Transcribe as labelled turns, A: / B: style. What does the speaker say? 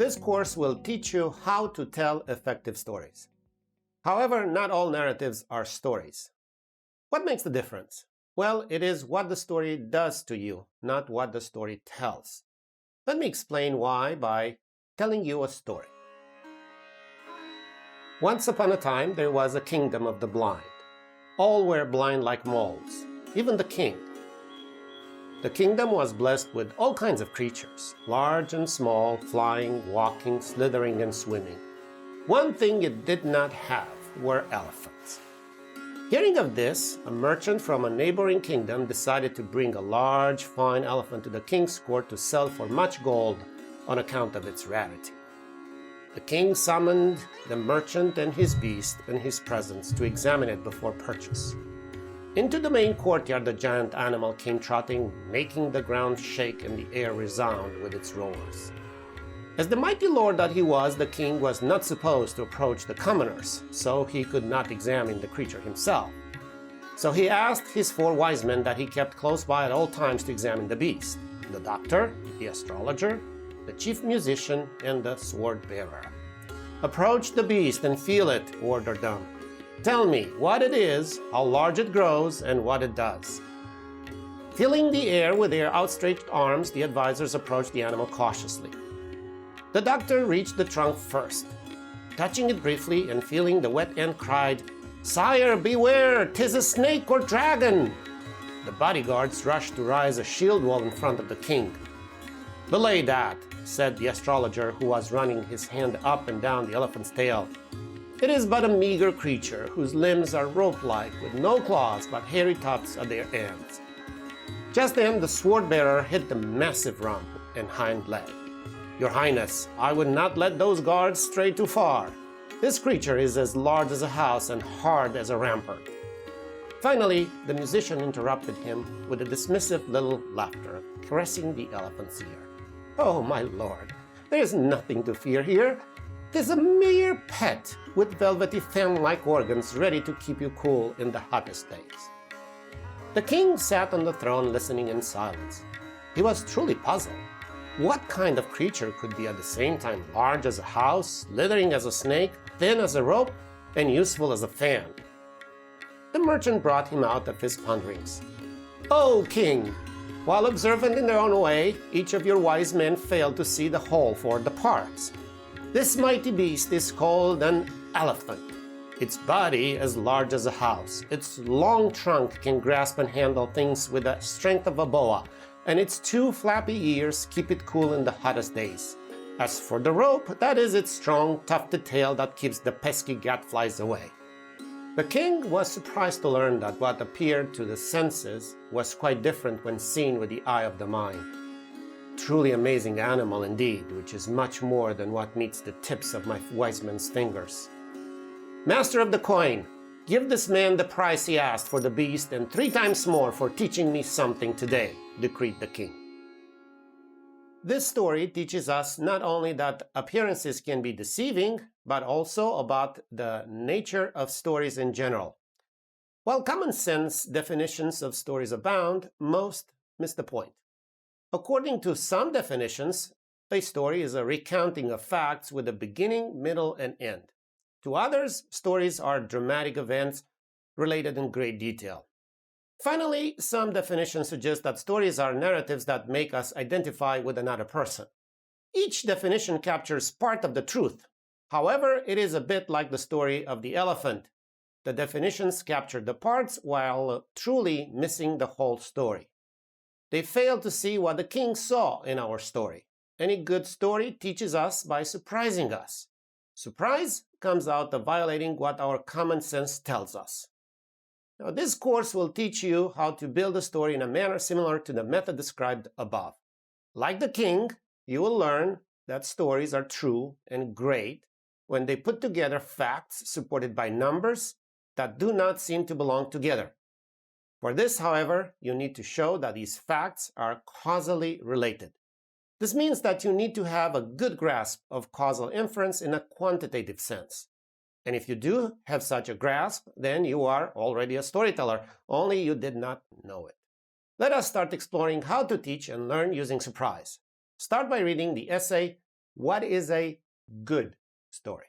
A: This course will teach you how to tell effective stories. However, not all narratives are stories. What makes the difference? Well, it is what the story does to you, not what the story tells. Let me explain why by telling you a story. Once upon a time, there was a kingdom of the blind. All were blind like moles, even the king. The kingdom was blessed with all kinds of creatures, large and small, flying, walking, slithering, and swimming. One thing it did not have were elephants. Hearing of this, a merchant from a neighboring kingdom decided to bring a large, fine elephant to the king's court to sell for much gold on account of its rarity. The king summoned the merchant and his beast in his presence to examine it before purchase. Into the main courtyard the giant animal came trotting, making the ground shake and the air resound with its roars. As the mighty lord that he was, the king was not supposed to approach the commoners, so he could not examine the creature himself. So he asked his 4 wise men that he kept close by at all times to examine the beast: the doctor, the astrologer, the chief musician, and the sword bearer. "Approach the beast and feel it," ordered them. "Tell me what it is, how large it grows, and what it does." Filling the air with their outstretched arms, the advisors approached the animal cautiously. The doctor reached the trunk first. Touching it briefly and feeling the wet end, cried, "Sire, beware! 'Tis a snake or dragon!" The bodyguards rushed to raise a shield wall in front of the king. "Belay that," said the astrologer, who was running his hand up and down the elephant's tail. "It is but a meager creature whose limbs are rope-like, with no claws but hairy tufts at their ends." Just then the sword-bearer hit the massive rump and hind leg. "Your Highness, I would not let those guards stray too far. This creature is as large as a house and hard as a rampart." Finally, the musician interrupted him with a dismissive little laughter, caressing the elephant's ear. "Oh, my lord, there is nothing to fear here. 'Tis a mere pet with velvety fan-like organs ready to keep you cool in the hottest days." The king sat on the throne listening in silence. He was truly puzzled. What kind of creature could be at the same time large as a house, slithering as a snake, thin as a rope, and useful as a fan? The merchant brought him out of his ponderings. "O king, while observant in their own way, each of your wise men failed to see the whole for the parts. This mighty beast is called an elephant. Its body as large as a house. Its long trunk can grasp and handle things with the strength of a boa, and its 2 flappy ears keep it cool in the hottest days. As for the rope, that is its strong, tufted tail that keeps the pesky gadflies away." The king was surprised to learn that what appeared to the senses was quite different when seen with the eye of the mind. Truly amazing animal indeed, which is much more than what meets the tips of my wise men's fingers. "Master of the coin, give this man the price he asked for the beast and 3 times more for teaching me something today," decreed the king. This story teaches us not only that appearances can be deceiving, but also about the nature of stories in general. While common sense definitions of stories abound, most miss the point. According to some definitions, a story is a recounting of facts with a beginning, middle, and end. To others, stories are dramatic events related in great detail. Finally, some definitions suggest that stories are narratives that make us identify with another person. Each definition captures part of the truth. However, it is a bit like the story of the elephant. The definitions capture the parts while truly missing the whole story. They fail to see what the king saw in our story. Any good story teaches us by surprising us. Surprise comes out of violating what our common sense tells us. Now, this course will teach you how to build a story in a manner similar to the method described above. Like the king, you will learn that stories are true and great when they put together facts supported by numbers that do not seem to belong together. For this, however, you need to show that these facts are causally related. This means that you need to have a good grasp of causal inference in a quantitative sense. And if you do have such a grasp, then you are already a storyteller, only you did not know it. Let us start exploring how to teach and learn using surprise. Start by reading the essay What is a good story?